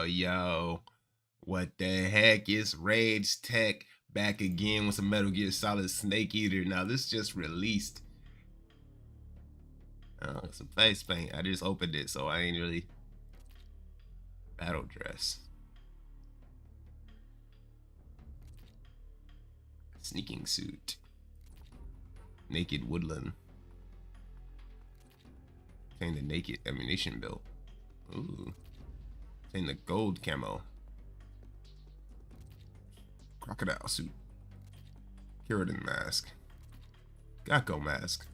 Yo. What the heck? It's Rage Tech back again with some Metal Gear Solid Snake Eater. Now, this just released. Some face paint. I just opened it, so I ain't really. Battle dress. Sneaking suit. Naked woodland. Obtain the naked ammunition belt. Ooh. Obtain the gold camo. Crocodile suit. Keratin mask. Gecko mask.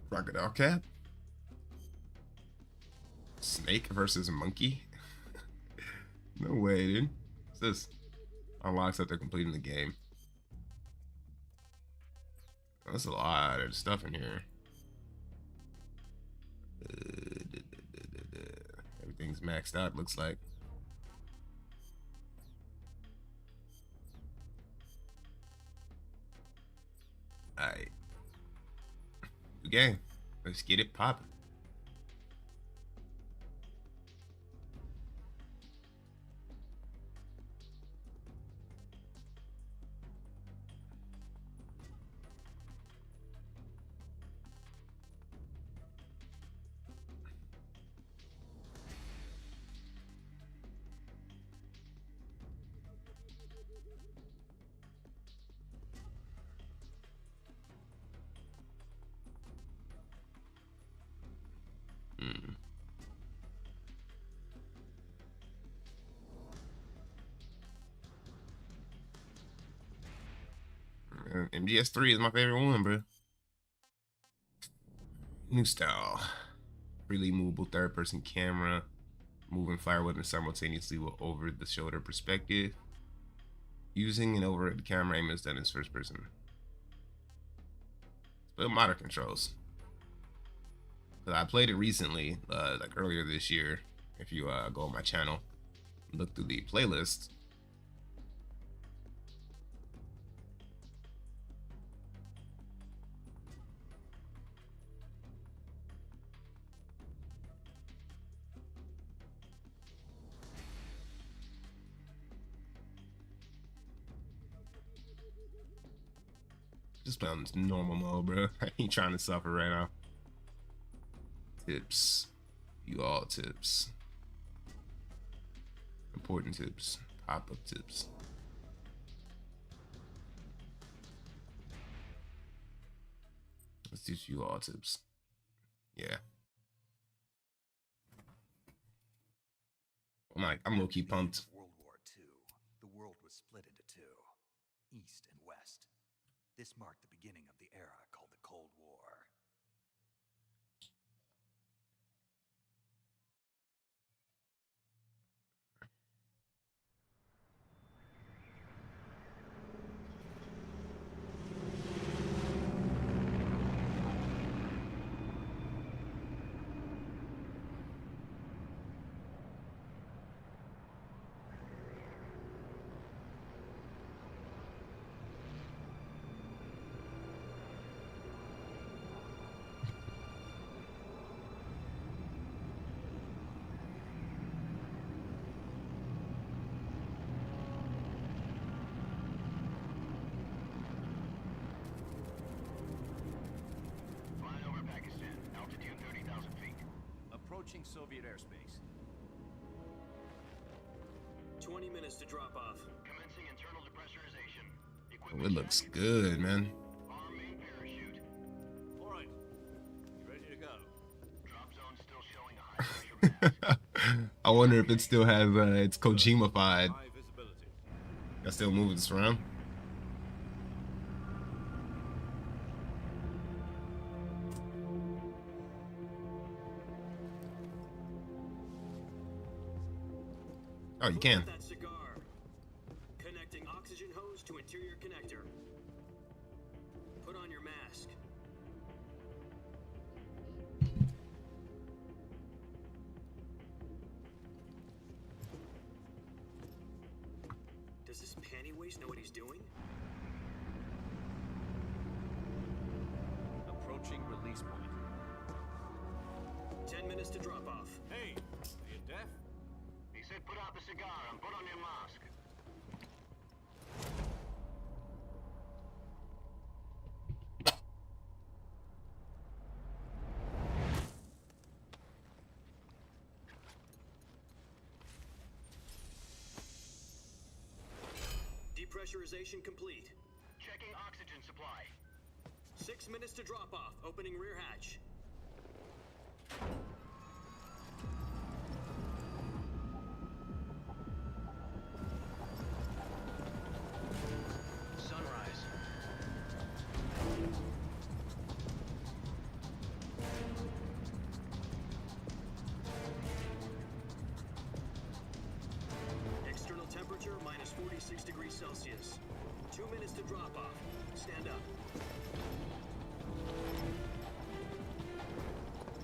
Crocodile cap. Snake versus monkey. No way, dude. What's this? Unlocks after completing the game. That's a lot of stuff in here. Everything's maxed out, looks like. Alright. New game. Let's get it popping. MGS 3 is my favorite one, bro. New style. Freely movable third-person camera. Moving fire weapons simultaneously with over-the-shoulder perspective. Using an overhead camera aim is done as first person. But modern controls. I played it recently, like earlier this year. If you go on my channel, look through the playlist. Just play on this normal mode, bro. I ain't trying to suffer right now. Tips. You all tips. Important tips. Pop-up tips. Let's teach you all tips. Yeah. I'm low-key pumped. World War II, the world was split into two, East and West. This marked the beginning of the era called the Cold War. Approaching Soviet airspace. 20 minutes to drop off. Commencing internal depressurization. Oh, it looks good, man. Arm main parachute. All right. You ready to go? Drop zone still showing a high pressure mass. I wonder if it still has it's Kojima-fied. High visibility. I still moving this around. Oh, you can. That cigar. Connecting oxygen hose to interior connector. Put on your mask. Does this panty waste know what he's doing? Approaching release point. 10 minutes to drop off. Hey, are you deaf? He said Private, put out the cigar and put on your mask. Depressurization complete. Checking oxygen supply. 6 minutes to drop off. Opening rear hatch. Sunrise. External temperature minus 46 degrees Celsius. 2 minutes to drop off. Stand up.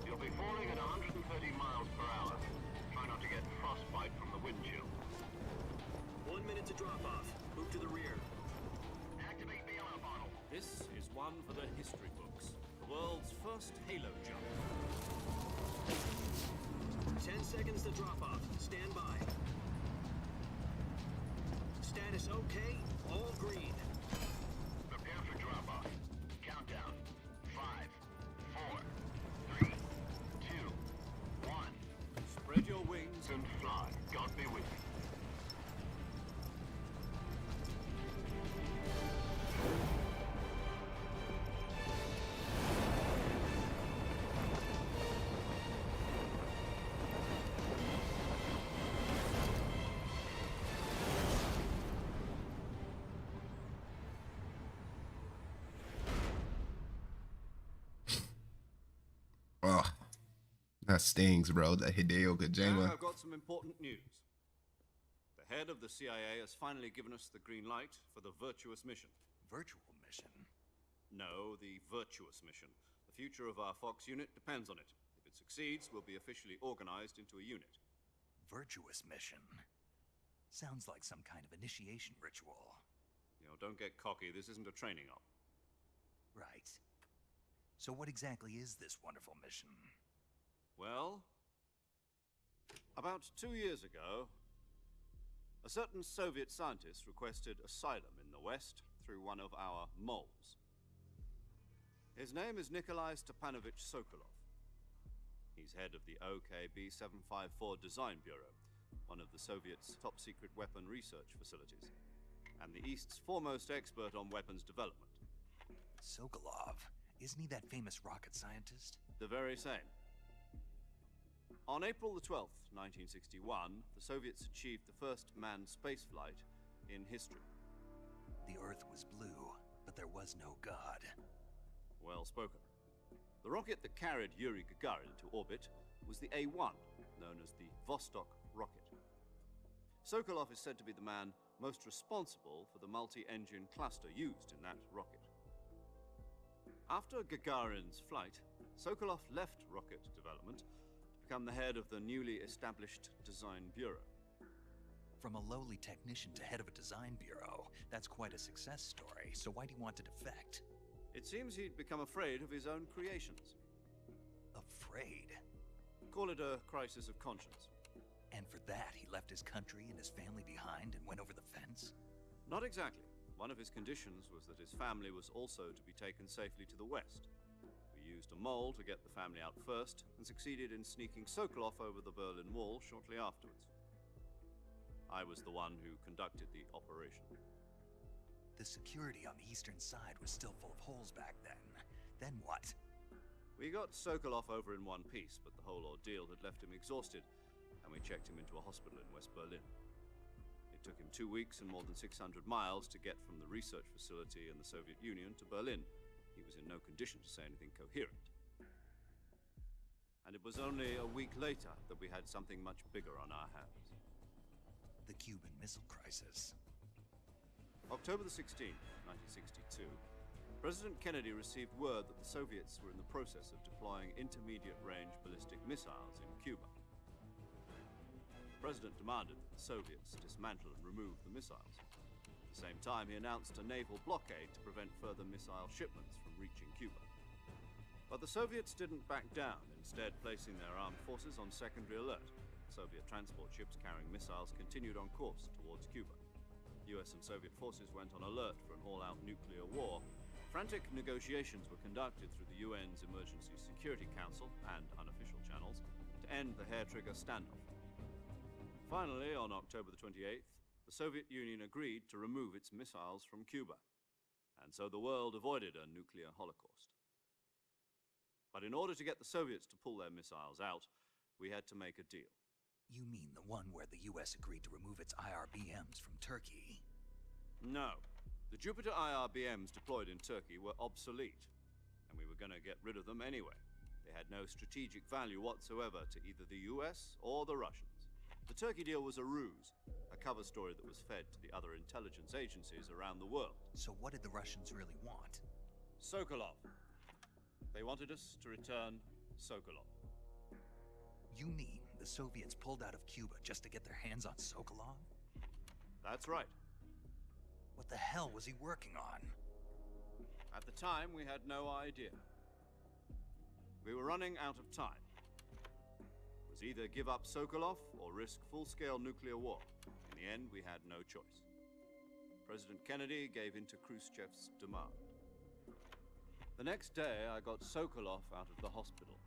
You'll be falling at 130 miles per hour. Try not to get frostbite from the wind chill. 1 minute to drop off. Move to the rear. Activate bailout bottle. This is one for the history books. The world's first halo jump. 10 seconds to drop off. Stand by. Status okay. All green. Prepare for drop-off. Countdown. 5, 4, 3, 2, 1. Spread your wings And fly. God be with you. Oh, that stings, bro. That Hideo Now Kojima. I've got some important news. The head of the CIA has finally given us the green light for the virtuous mission. Virtual mission? No, the virtuous mission. The future of our Fox unit depends on it. If it succeeds, we'll be officially organized into a unit. Virtuous mission? Sounds like some kind of initiation ritual. You know, don't get cocky. This isn't a training op. Right. So what exactly is this wonderful mission? Well, about 2 years ago, a certain Soviet scientist requested asylum in the West through one of our moles. His name is Nikolai Stepanovich Sokolov. He's head of the OKB 754 Design Bureau, one of the Soviets' top-secret weapon research facilities, and the East's foremost expert on weapons development. Sokolov? Isn't he that famous rocket scientist? The very same. On April the 12th, 1961, the Soviets achieved the first manned spaceflight in history. The Earth was blue, but there was no God. Well spoken. The rocket that carried Yuri Gagarin to orbit was the A-1, known as the Vostok rocket. Sokolov is said to be the man most responsible for the multi-engine cluster used in that rocket. After Gagarin's flight, Sokolov left rocket development to become the head of the newly established Design Bureau. From a lowly technician to head of a design bureau, that's quite a success story, so why do you want to defect? It seems he'd become afraid of his own creations. Afraid? Call it a crisis of conscience. And for that, he left his country and his family behind and went over the fence? Not exactly. One of his conditions was that his family was also to be taken safely to the west. We used a mole to get the family out first, and succeeded in sneaking Sokolov over the Berlin Wall shortly afterwards. I was the one who conducted the operation. The security on the eastern side was still full of holes back then. Then what? We got Sokolov over in one piece, but the whole ordeal had left him exhausted, and we checked him into a hospital in West Berlin. It took him 2 weeks and more than 600 miles to get from the research facility in the Soviet Union to Berlin. He was in no condition to say anything coherent. And it was only a week later that we had something much bigger on our hands. The Cuban Missile Crisis. October the 16th, 1962, President Kennedy received word that the Soviets were in the process of deploying intermediate-range ballistic missiles in Cuba. The President demanded that the Soviets dismantle and remove the missiles. At the same time, he announced a naval blockade to prevent further missile shipments from reaching Cuba. But the Soviets didn't back down, instead placing their armed forces on secondary alert. Soviet transport ships carrying missiles continued on course towards Cuba. US and Soviet forces went on alert for an all-out nuclear war. Frantic negotiations were conducted through the UN's Emergency Security Council and unofficial channels to end the hair-trigger standoff. Finally, on October the 28th, the Soviet Union agreed to remove its missiles from Cuba, and so the world avoided a nuclear holocaust. But in order to get the Soviets to pull their missiles out, we had to make a deal. You mean the one where the US agreed to remove its IRBMs from Turkey? No. The Jupiter IRBMs deployed in Turkey were obsolete, and we were going to get rid of them anyway. They had no strategic value whatsoever to either the US or the Russians. The Turkey deal was a ruse, a cover story that was fed to the other intelligence agencies around the world. So what did the Russians really want? Sokolov. They wanted us to return Sokolov. You mean the Soviets pulled out of Cuba just to get their hands on Sokolov? That's right. What the hell was he working on? At the time, we had no idea. We were running out of time. It was either give up Sokolov or risk full-scale nuclear war. In the end, we had no choice. President Kennedy gave in to Khrushchev's demand. The next day, I got Sokolov out of the hospital,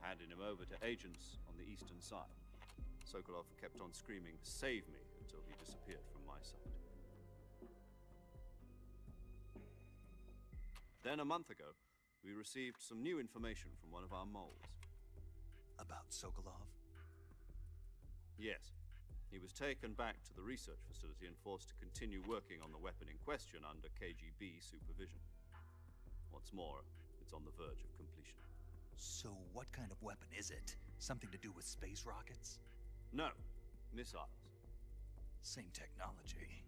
handing him over to agents on the eastern side. Sokolov kept on screaming, "Save me," until he disappeared from my sight. Then, a month ago, we received some new information from one of our moles. About Sokolov? Yes. He was taken back to the research facility and forced to continue working on the weapon in question under KGB supervision. What's more, it's on the verge of completion. So what kind of weapon is it? Something to do with space rockets? No, missiles. Same technology.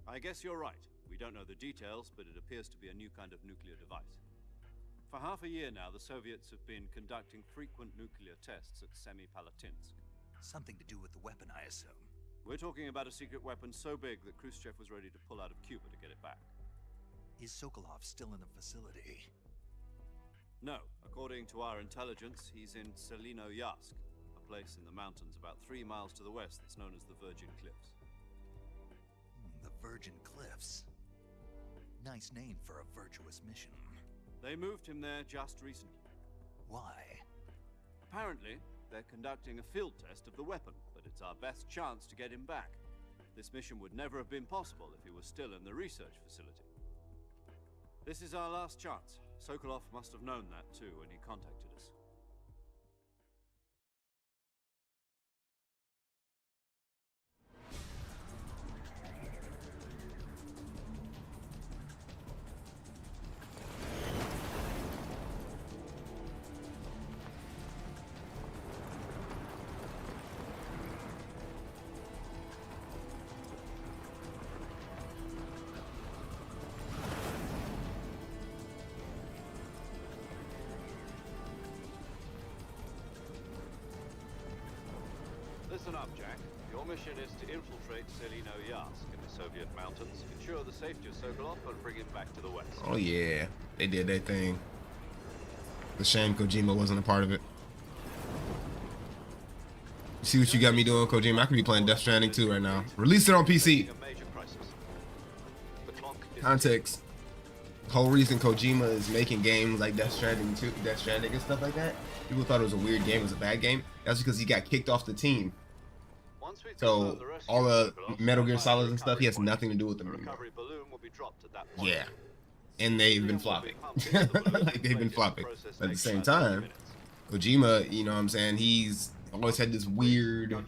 I guess you're right. We don't know the details, but it appears to be a new kind of nuclear device. For half a year now, the Soviets have been conducting frequent nuclear tests at Semipalatinsk. Something to do with the weapon, I assume. We're talking about a secret weapon so big that Khrushchev was ready to pull out of Cuba to get it back. Is Sokolov still in the facility? No. According to our intelligence, he's in Selinoyarsk, a place in the mountains about 3 miles to the west that's known as the Virgin Cliffs. The Virgin Cliffs. Nice name for a virtuous mission. They moved him there just recently. Why? Apparently, they're conducting a field test of the weapon, but it's our best chance to get him back. This mission would never have been possible if he was still in the research facility. This is our last chance. Sokolov must have known that too when he contacted us. Listen up, Jack. Your mission is to infiltrate Selinoyarsk in the Soviet mountains, ensure the safety of Sokolov, and bring him back to the west. Oh yeah, they did their thing. It's a shame Kojima wasn't a part of it. You see what you got me doing, Kojima? I could be playing Death Stranding 2 right now. Release it on PC. A major crisis. The clock is Context. The whole reason Kojima is making games like Death Stranding 2, Death Stranding and stuff like that, people thought it was a weird game, it was a bad game. That's because he got kicked off the team. So all the Metal Gear Solids and stuff, he has nothing to do with them anymore. Yeah, and they've been flopping. Like they've been flopping. But at the same time, Kojima, you know what I'm saying, he's always had this weird, you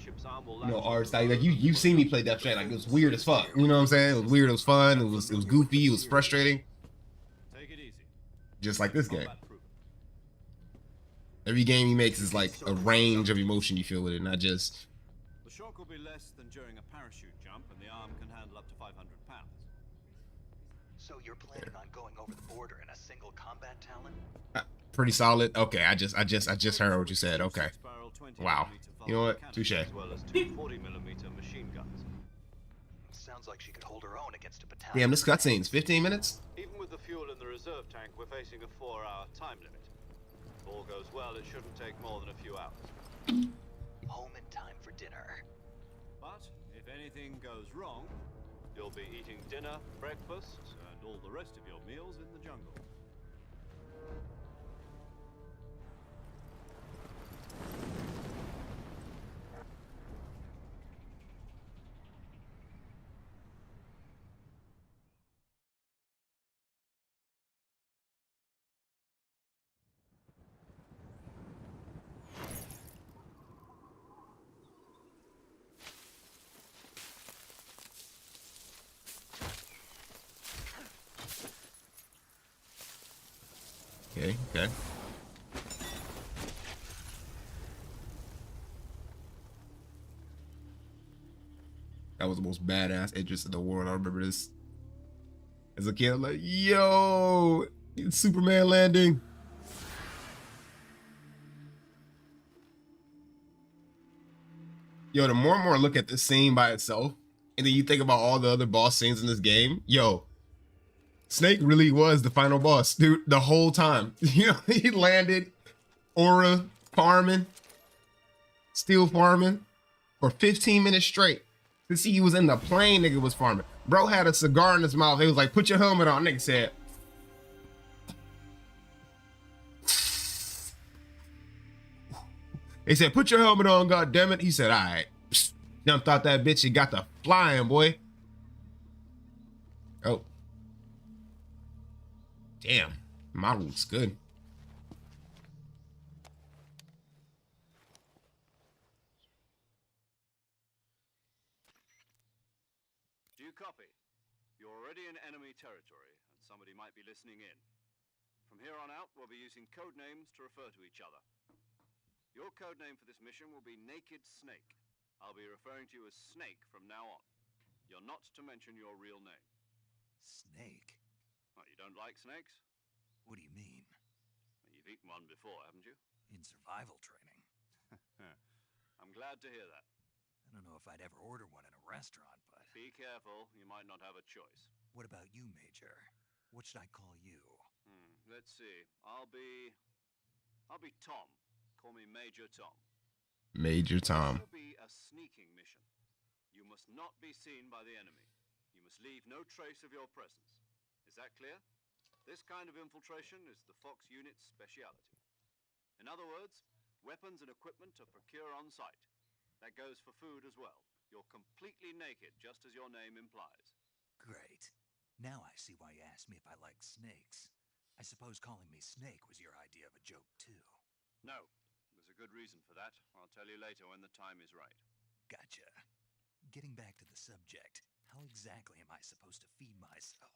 know, art style. Like you've seen me play Death Stranding, like it was weird as fuck. You know what I'm saying? It was weird, it was fun, it was goofy, it was frustrating. Take it easy. Just like this game. Every game he makes is like a range of emotion you feel with it, not just. The shock will be less than during a parachute jump, and the arm can handle up to 500 pounds. So you're planning on going over the border in a single combat talon? Pretty solid. Okay, I just heard what you said. Okay. Wow. You know what? Touche. As well as two 40mm machine guns. Sounds like she could hold her own against a battalion. Damn, this cutscene's 15 minutes? Even with the fuel in the reserve tank, we're facing a 4-hour time limit. If all goes well, it shouldn't take more than a few hours. home in time for dinner. But if anything goes wrong, you'll be eating dinner, breakfast, and all the rest of your meals in the jungle. Okay, okay. That was the most badass entrance in the world. I remember this as a kid. I'm like, yo, it's Superman landing. Yo, the more and more I look at this scene by itself, and then you think about all the other boss scenes in this game, yo, Snake really was the final boss, dude, the whole time. You know, he landed, aura farming, steel farming for 15 minutes straight. To see he was in the plane, nigga was farming. Bro had a cigar in his mouth. He was like, put your helmet on. Nigga said, they said, put your helmet on, god damn it. He said, all right. Jumped out that bitch and got the flying, boy. Oh. Damn. Model looks good. Do you copy? You're already in enemy territory, and somebody might be listening in. From here on out, we'll be using code names to refer to each other. Your code name for this mission will be Naked Snake. I'll be referring to you as Snake from now on. You're not to mention your real name. Snake? Well, you don't like snakes? What do you mean? You've eaten one before, haven't you? In survival training? I'm glad to hear that. I don't know if I'd ever order one in a restaurant, but... Be careful, you might not have a choice. What about you, Major? What should I call you? Let's see. I'll be Tom. Call me Major Tom. Major Tom. This will be a sneaking mission. You must not be seen by the enemy. You must leave no trace of your presence. Is that clear? This kind of infiltration is the Fox unit's speciality. In other words, weapons and equipment are procured on site. That goes for food as well. You're completely naked, just as your name implies. Great. Now I see why you asked me if I like snakes. I suppose calling me Snake was your idea of a joke, too. No. There's a good reason for that. I'll tell you later when the time is right. Gotcha. Getting back to the subject, how exactly am I supposed to feed myself?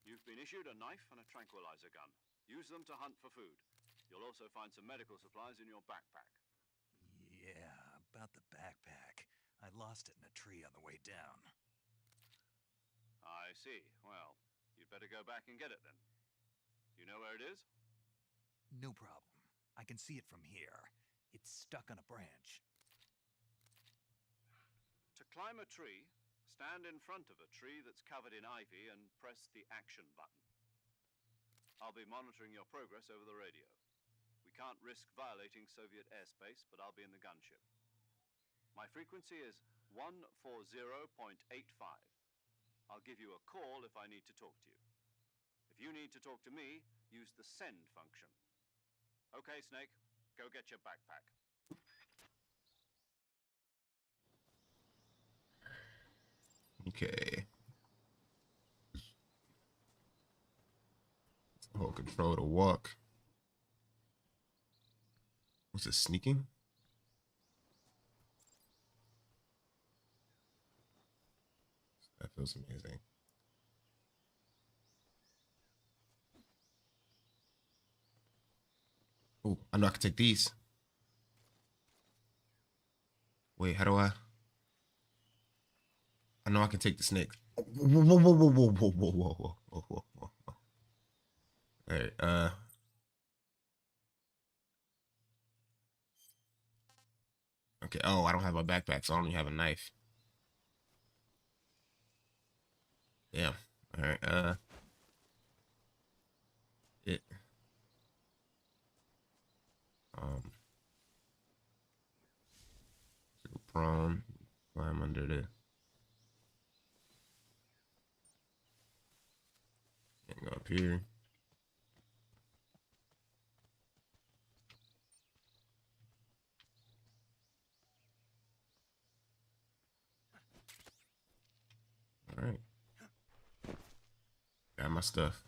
You've been issued a knife and a tranquilizer gun. Use them to hunt for food. You'll also find some medical supplies in your backpack. Yeah, about the backpack. I lost it in a tree on the way down. I see. Well, you'd better go back and get it then. You know where it is? No problem. I can see it from here. It's stuck on a branch. To climb a tree, stand in front of a tree that's covered in ivy and press the action button. I'll be monitoring your progress over the radio. We can't risk violating Soviet airspace, but I'll be in the gunship. My frequency is 140.85. I'll give you a call if I need to talk to you. If you need to talk to me, use the send function. Okay, Snake, go get your backpack. Okay. Hold control to walk. What's this, sneaking? That feels amazing. Oh, I know I can take these. Wait, how do I know I can take the snakes. Whoa, whoa, whoa, whoa, whoa, whoa, whoa, whoa, whoa, whoa, whoa. All right, okay, oh, I don't have a backpack, so I only have a knife. Damn. All right, it. prone, climb under the. And go up here. All right. Got my stuff.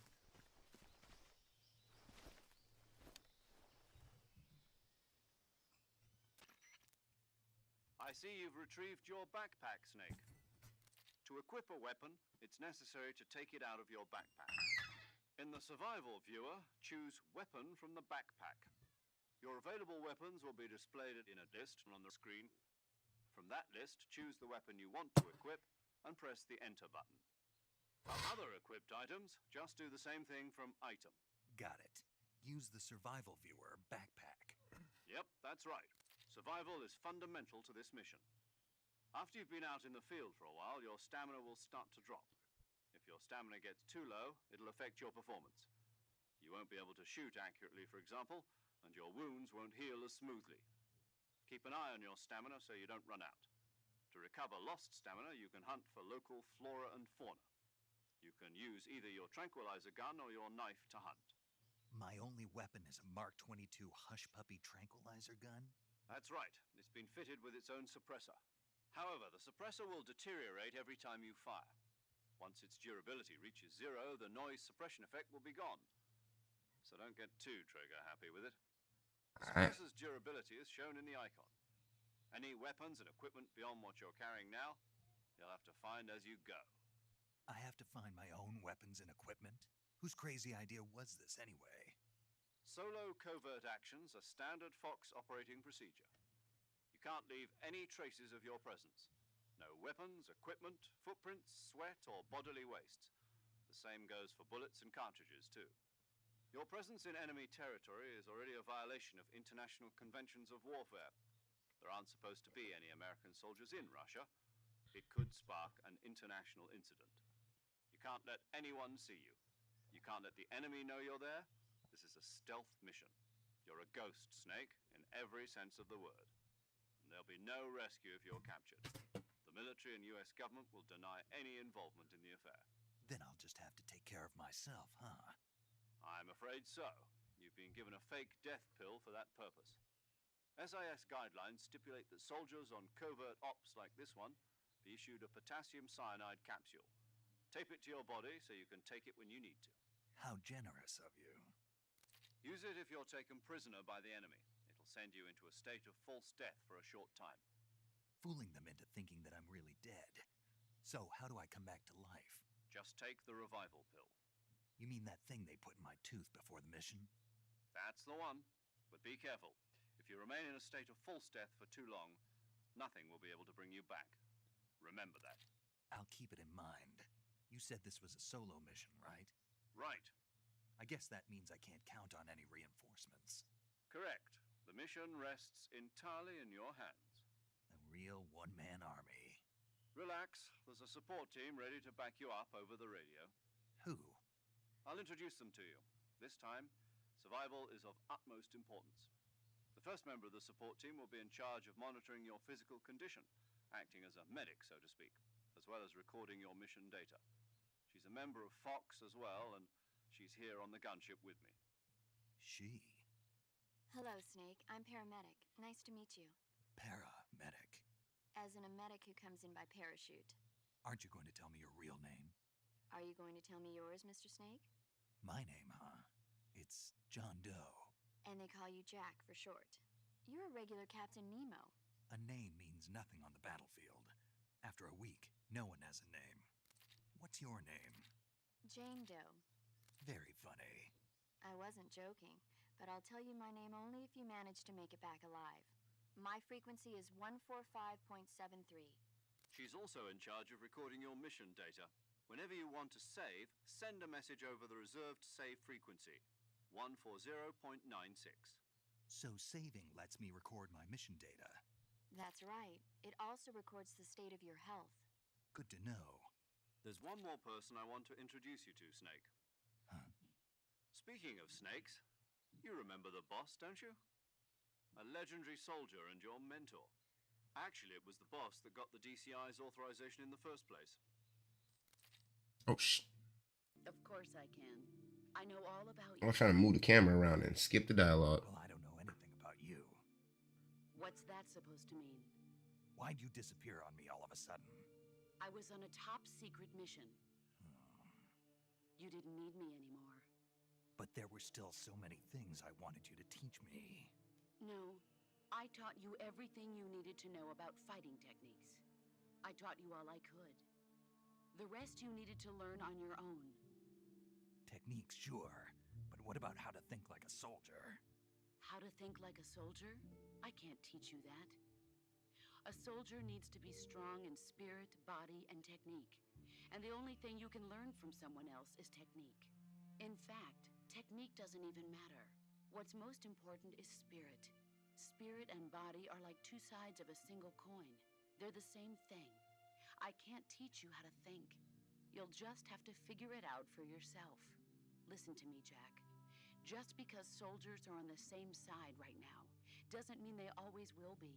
I see you've retrieved your backpack, Snake. To equip a weapon, it's necessary to take it out of your backpack. In the survival viewer, choose Weapon from the backpack. Your available weapons will be displayed in a list on the screen. From that list, choose the weapon you want to equip and press the Enter button. For other equipped items, just do the same thing from Item. Got it. Use the survival viewer backpack. Yep, that's right. Survival is fundamental to this mission. After you've been out in the field for a while, your stamina will start to drop. If your stamina gets too low, it'll affect your performance. You won't be able to shoot accurately, for example, and your wounds won't heal as smoothly. Keep an eye on your stamina so you don't run out. To recover lost stamina, you can hunt for local flora and fauna. You can use either your tranquilizer gun or your knife to hunt. My only weapon is a Mark 22 Hush Puppy tranquilizer gun? That's right. It's been fitted with its own suppressor. However, the suppressor will deteriorate every time you fire. Once its durability reaches 0, the noise suppression effect will be gone. So don't get too trigger happy with it. The suppressor's durability is shown in the icon. Any weapons and equipment beyond what you're carrying now, you'll have to find as you go. I have to find my own weapons and equipment? Whose crazy idea was this anyway? Solo covert actions are standard Fox operating procedure. You can't leave any traces of your presence. No weapons, equipment, footprints, sweat, or bodily waste. The same goes for bullets and cartridges, too. Your presence in enemy territory is already a violation of international conventions of warfare. There aren't supposed to be any American soldiers in Russia. It could spark an international incident. You can't let anyone see you. You can't let the enemy know you're there. This is a stealth mission. You're a ghost, Snake, in every sense of the word. And there'll be no rescue if you're captured. The military and US government will deny any involvement in the affair. Then I'll just have to take care of myself, huh? I'm afraid so. You've been given a fake death pill for that purpose. SIS guidelines stipulate that soldiers on covert ops like this one be issued a potassium cyanide capsule. Tape it to your body so you can take it when you need to. How generous of you. Use it if you're taken prisoner by the enemy. It'll send you into a state of false death for a short time. Fooling them into thinking that I'm really dead. So how do I come back to life? Just take the revival pill. You mean that thing they put in my tooth before the mission? That's the one. But be careful. If you remain in a state of false death for too long, nothing will be able to bring you back. Remember that. I'll keep it in mind. You said this was a solo mission, right? Right. I guess that means I can't count on any reinforcements. Correct. The mission rests entirely in your hands. A real one-man army. Relax. There's a support team ready to back you up over the radio. Who? I'll introduce them to you. This time, survival is of utmost importance. The first member of the support team will be in charge of monitoring your physical condition, acting as a medic, so to speak, as well as recording your mission data. She's a member of Fox as well, and she's here on the gunship with me. She? Hello, Snake. I'm paramedic. Nice to meet you. Paramedic. As in a medic who comes in by parachute. Aren't you going to tell me your real name? Are you going to tell me yours, Mr. Snake? My name, huh? It's John Doe. And they call you Jack for short. You're a regular Captain Nemo. A name means nothing on the battlefield. After a week, no one has a name. What's your name? Jane Doe. Very funny. I wasn't joking, but I'll tell you my name only if you manage to make it back alive. My frequency is 145.73. She's also in charge of recording your mission data. Whenever you want to save, send a message over the reserved save frequency, 140.96. So saving lets me record my mission data. That's right. It also records the state of your health. Good to know. There's one more person I want to introduce you to, Snake. Huh? Speaking of snakes, you remember the boss, don't you? A legendary soldier and your mentor. Actually, it was the boss that got the DCI's authorization in the first place. Oh, shh. Of course I can. I know all about I'm you. trying to move the camera around and skip the dialogue. Well, I don't know anything about you. What's that supposed to mean? Why'd you disappear on me all of a sudden? I was on a top secret mission. You didn't need me anymore. But there were still so many things I wanted you to teach me. No, I taught you everything you needed to know about fighting techniques. I taught you all I could. The rest you needed to learn on your own. Techniques, sure. But what about how to think like a soldier? How to think like a soldier? I can't teach you that. A soldier needs to be strong in spirit, body, and technique. And the only thing you can learn from someone else is technique. In fact, technique doesn't even matter. What's most important is spirit. Spirit and body are like two sides of a single coin. They're the same thing. I can't teach you how to think. You'll just have to figure it out for yourself. Listen to me, Jack. Just because soldiers are on the same side right now doesn't mean they always will be.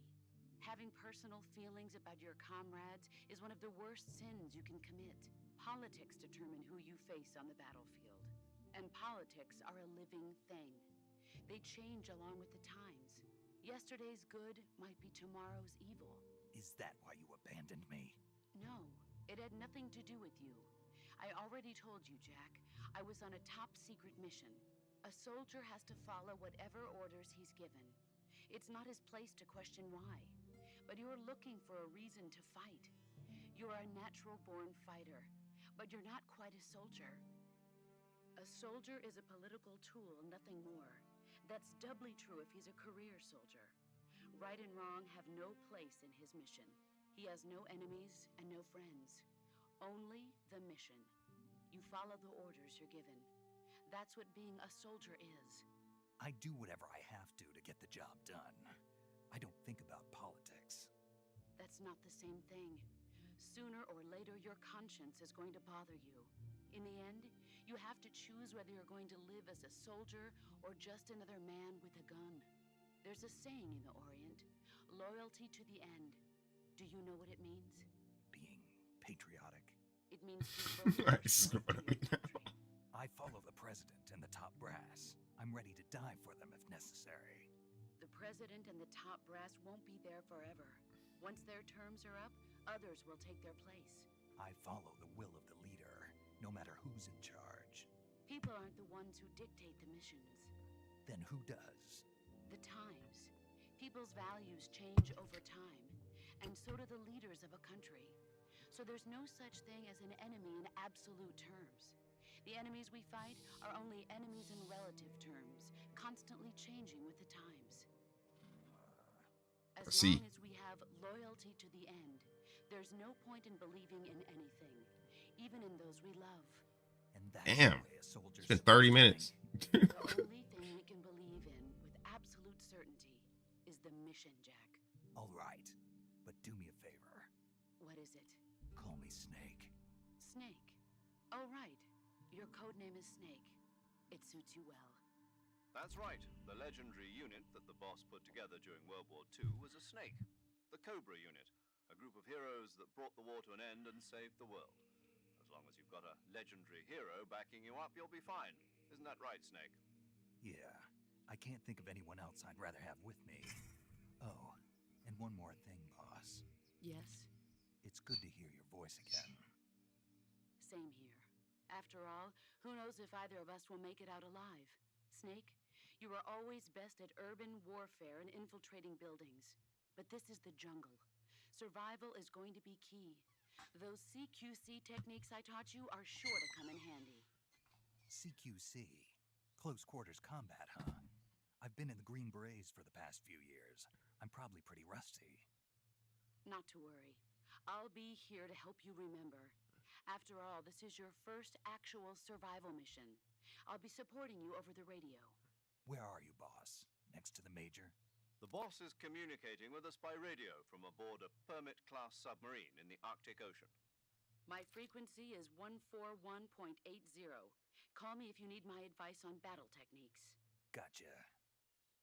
Having personal feelings about your comrades is one of the worst sins you can commit. Politics determine who you face on the battlefield. And politics are a living thing. They change along with the times. Yesterday's good might be tomorrow's evil. Is that why you abandoned me? No, it had nothing to do with you. I already told you, Jack. I was on a top secret mission. A soldier has to follow whatever orders he's given. It's not his place to question why. But you're looking for a reason to fight. You're a natural-born fighter, but you're not quite a soldier. A soldier is a political tool, nothing more. That's doubly true if he's a career soldier. Right and wrong have no place in his mission. He has no enemies and no friends. Only the mission. You follow the orders you're given. That's what being a soldier is. I do whatever I have to get the job done. I don't think about politics. That's not the same thing. Sooner or later, your conscience is going to bother you. In the end, you have to choose whether you're going to live as a soldier or just another man with a gun. There's a saying in the Orient, loyalty to the end. Do you know what it means? Being patriotic. It means devoted I to swear. your country. I follow the president and the top brass. I'm ready to die for them if necessary. The president and the top brass won't be there forever. Once their terms are up, others will take their place. I follow the will of the leader, no matter who's in charge. People aren't the ones who dictate the missions. Then who does? The times. People's values change over time, and so do the leaders of a country. So there's no such thing as an enemy in absolute terms. The enemies we fight are only enemies in relative terms, constantly changing with the times. As long as we have loyalty to the end, there's no point in believing in anything, even in those we love. And that's Damn. the way a soldier's It's been 30 minutes. The only thing we can believe in with absolute certainty is the mission, Jack. All right, but do me a favor. What is it? Call me Snake. Snake. Oh, right. Your code name is Snake. It suits you well. That's right. The legendary unit that the boss put together during World War II was a snake. The Cobra unit, a group of heroes that brought the war to an end and saved the world. As long as you've got a legendary hero backing you up, you'll be fine. Isn't that right, Snake? Yeah, I can't think of anyone else I'd rather have with me. Oh, and one more thing, boss. Yes? It's good to hear your voice again. Same here. After all, who knows if either of us will make it out alive? Snake, you are always best at urban warfare and infiltrating buildings. But this is the jungle. Survival is going to be key. Those CQC techniques I taught you are sure to come in handy. CQC? Close quarters combat, huh? I've been in the Green Berets for the past few years. I'm probably pretty rusty. Not to worry. I'll be here to help you remember. After all, this is your first actual survival mission. I'll be supporting you over the radio. Where are you, boss? Next to the major? The boss is communicating with us by radio from aboard a Permit-class submarine in the Arctic Ocean. My frequency is 141.80. Call me if you need my advice on battle techniques. Gotcha.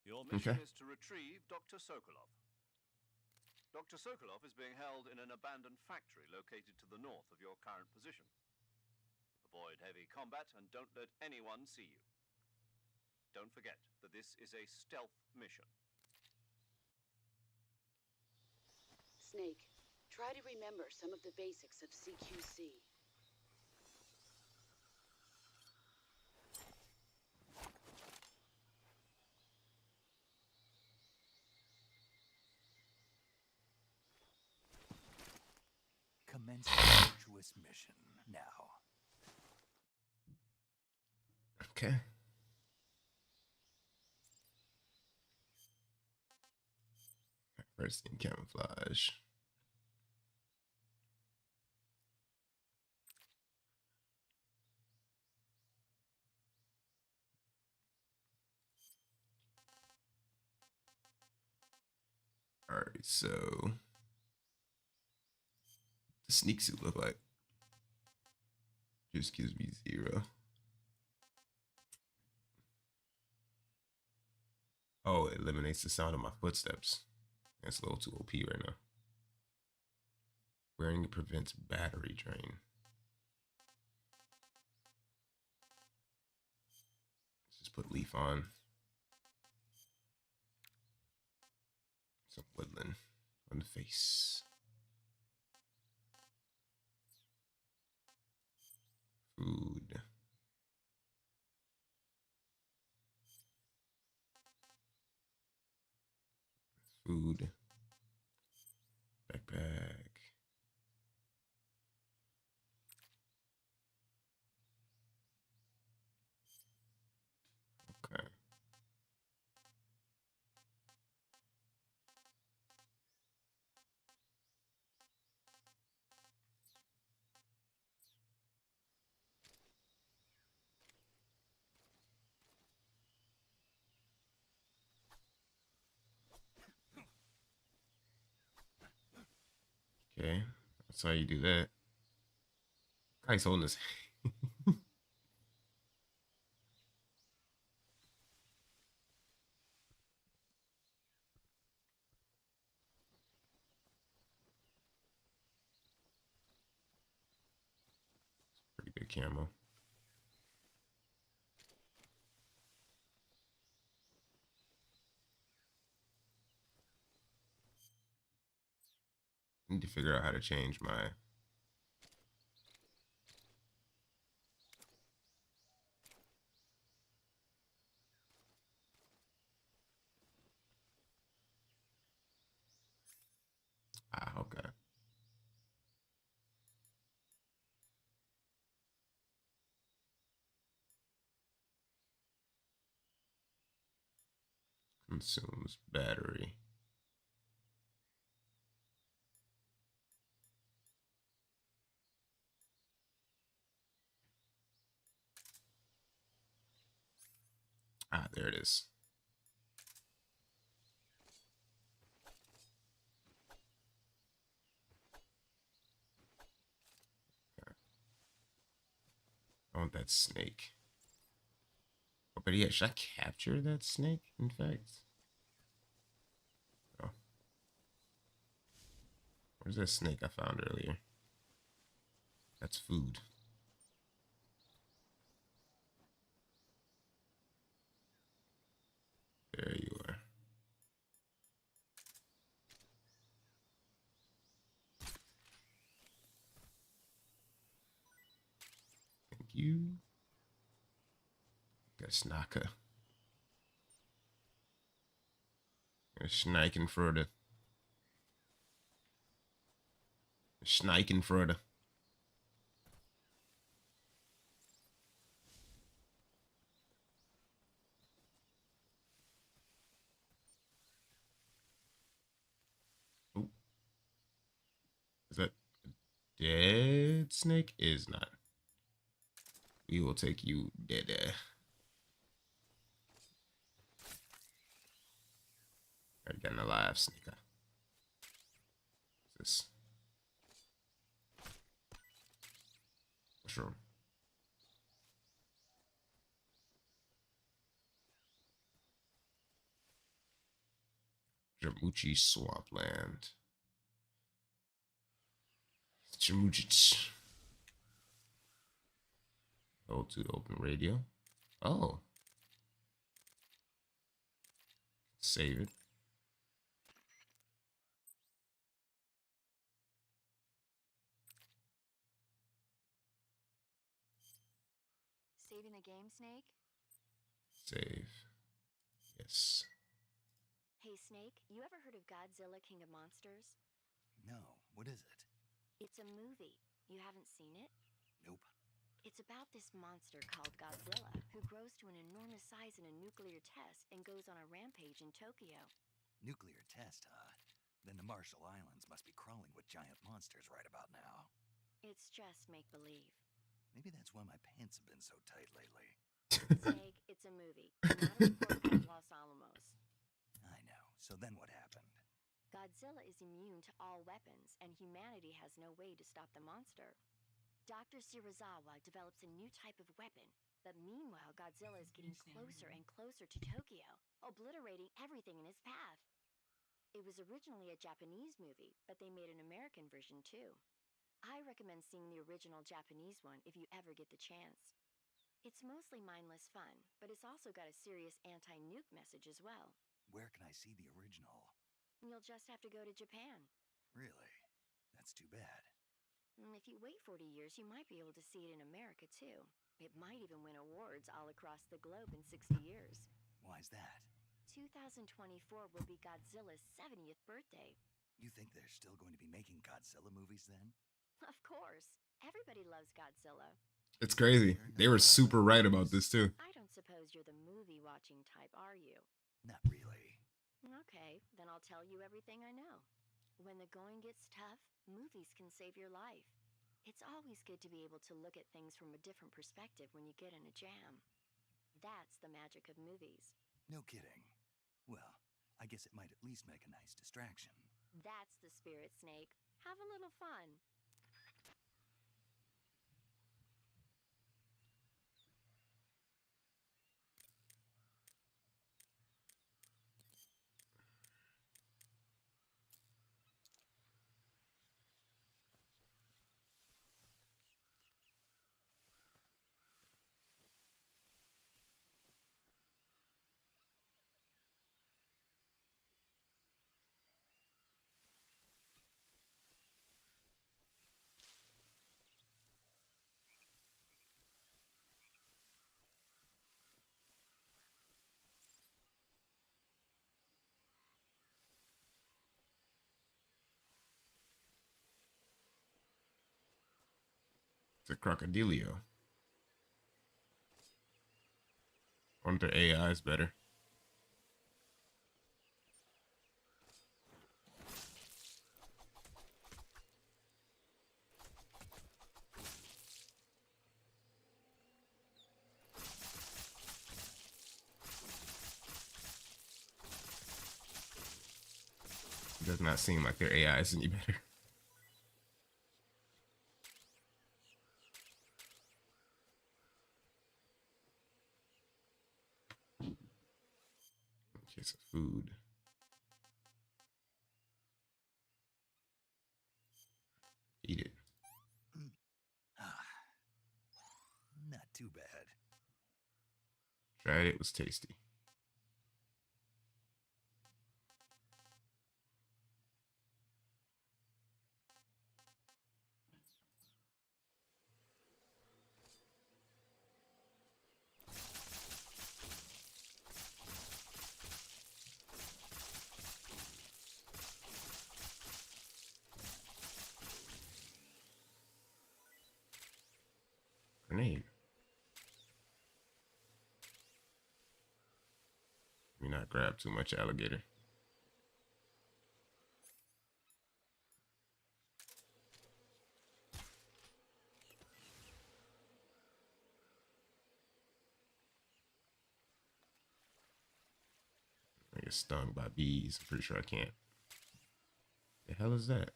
Your mission is to retrieve Dr. Sokolov. Dr. Sokolov is being held in an abandoned factory located to the north of your current position. Avoid heavy combat and don't let anyone see you. Don't forget that this is a stealth mission. Snake, try to remember some of the basics of CQC. Commence the virtuous mission now. Okay. First in camouflage. All right, so the sneak suit look like just gives me 0. Oh, it eliminates the sound of my footsteps. That's a little too OP right now. Wearing it prevents battery drain. Let's just put leaf on. Some woodland on the face. Food. Food. Backpack. Okay. Okay. That's how you do that. Guy's holding his pretty good camo. Need to figure out how to change my okay. Consumes battery. There it is. Okay. I want that snake. Oh, but yeah, should I capture that snake, in fact? Oh. Where's that snake I found earlier? That's food. There you are. Thank you. Got a snacker. Got a Schneichenfreude. Schneichenfreude. Oh. Is that a dead snake? Is not. We will take you dead. I got an alive sneaker. What's this? Mushroom. Jamuchi Swampland. Chimuchich. Go to open radio. Oh. Save it. Saving the game, Snake? Save. Yes. Hey, Snake, you ever heard of Godzilla King of Monsters? No, what is it? It's a movie. You haven't seen it? Nope. It's about this monster called Godzilla, who grows to an enormous size in a nuclear test and goes on a rampage in Tokyo. Nuclear test, huh? Then the Marshall Islands must be crawling with giant monsters right about now. It's just make-believe. Maybe that's why my pants have been so tight lately. Snake, it's a movie, not a report from Los Alamos. I know. So then what happened? Godzilla is immune to all weapons, and humanity has no way to stop the monster. Dr. Shirazawa develops a new type of weapon, but meanwhile Godzilla is getting closer and closer to Tokyo, obliterating everything in his path. It was originally a Japanese movie, but they made an American version too. I recommend seeing the original Japanese one if you ever get the chance. It's mostly mindless fun, but it's also got a serious anti-nuke message as well. Where can I see the original? You'll just have to go to Japan. Really? That's too bad. If you wait 40 years, you might be able to see it in America too. It might even win awards all across the globe in 60 years. Why's that? 2024 will be Godzilla's 70th birthday. You think they're still going to be making Godzilla movies then? Of course. Everybody loves Godzilla. It's crazy. They were super right about this too. I don't suppose you're the movie-watching type, are you? Not really. Okay, then I'll tell you everything I know. When the going gets tough, movies can save your life. It's always good to be able to look at things from a different perspective when you get in a jam. That's the magic of movies. No kidding. Well, I guess it might at least make a nice distraction. That's the spirit, Snake. Have a little fun. It's a crocodilio. I wonder if their AI is better. It does not seem like their AI is any better. Okay, so food. Eat it. Not too bad. Tried it, it was tasty. Grenade. Let me not grab too much alligator. I get stung by bees. I'm pretty sure I can't. The hell is that?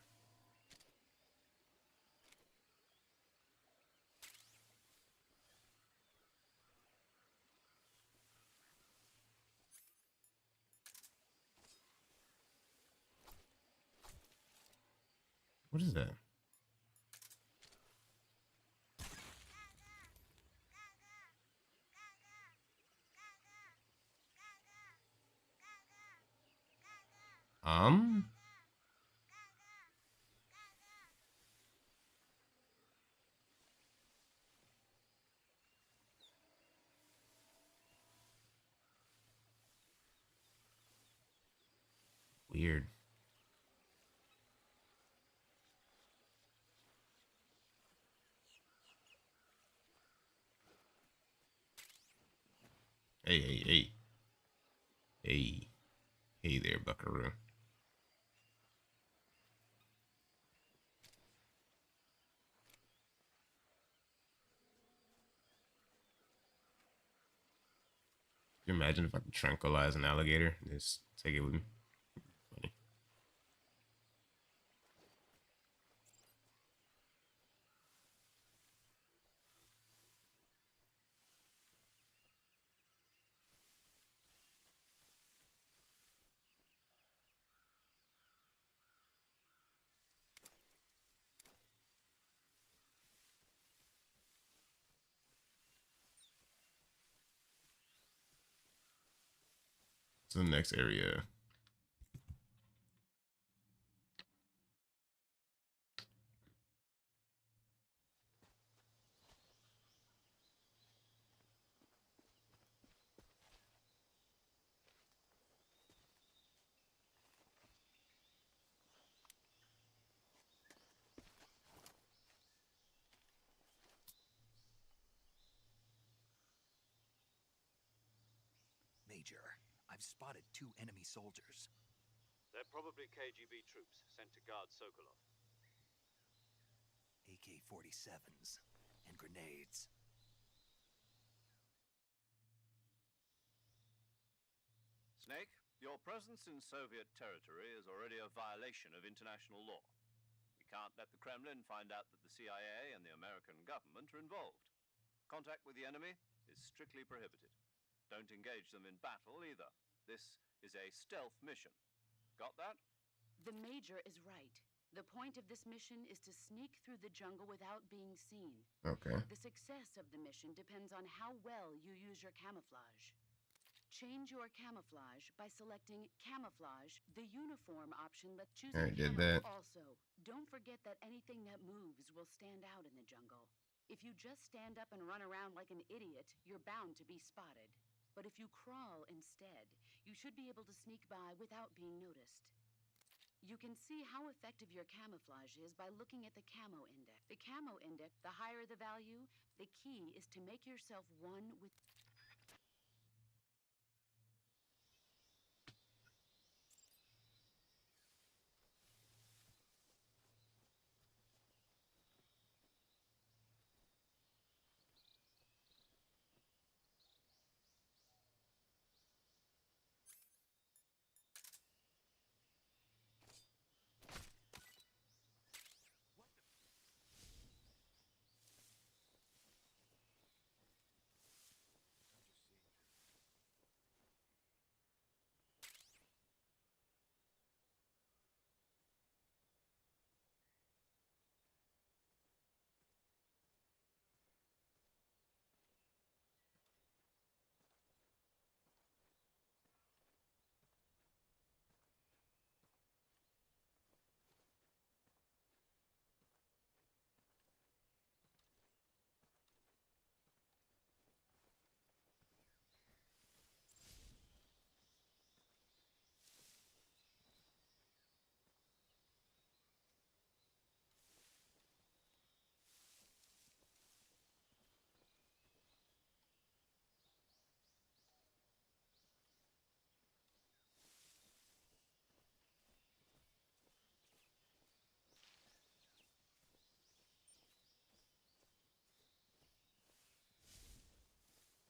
What is that? Weird. Hey, hey, hey. Hey. Hey there, buckaroo. Can you imagine if I could tranquilize an alligator? Just take it with me. Funny. To the next area. Major, I've spotted 2 enemy soldiers. They're probably KGB troops sent to guard Sokolov. AK-47s and grenades. Snake, your presence in Soviet territory is already a violation of international law. We can't let the Kremlin find out that the CIA and the American government are involved. Contact with the enemy is strictly prohibited. Don't engage them in battle either. This is a stealth mission. Got that? The Major is right. The point of this mission is to sneak through the jungle without being seen. Okay. The success of the mission depends on how well you use your camouflage. Change your camouflage by selecting camouflage, the uniform option. Let's choose I did that. Also, don't forget that anything that moves will stand out in the jungle. If you just stand up and run around like an idiot, you're bound to be spotted. But if you crawl instead, you should be able to sneak by without being noticed. You can see how effective your camouflage is by looking at the camo index. The camo index, the higher the value, the key is to make yourself one with...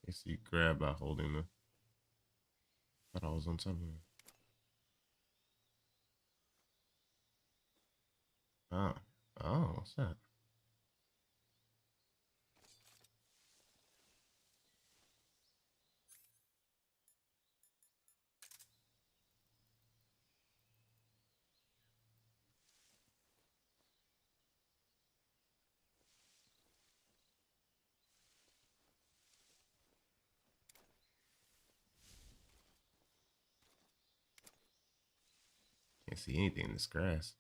I see grab by holding the. I thought I was on top of it. Oh. Oh, what's that? Can't see anything in this grass.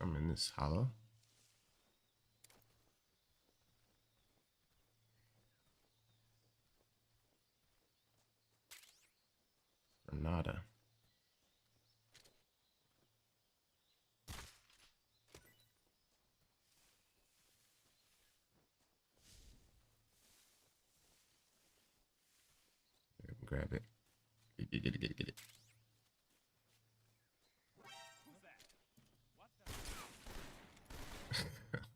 I'm in this hollow. Granada. Grab it. Get it.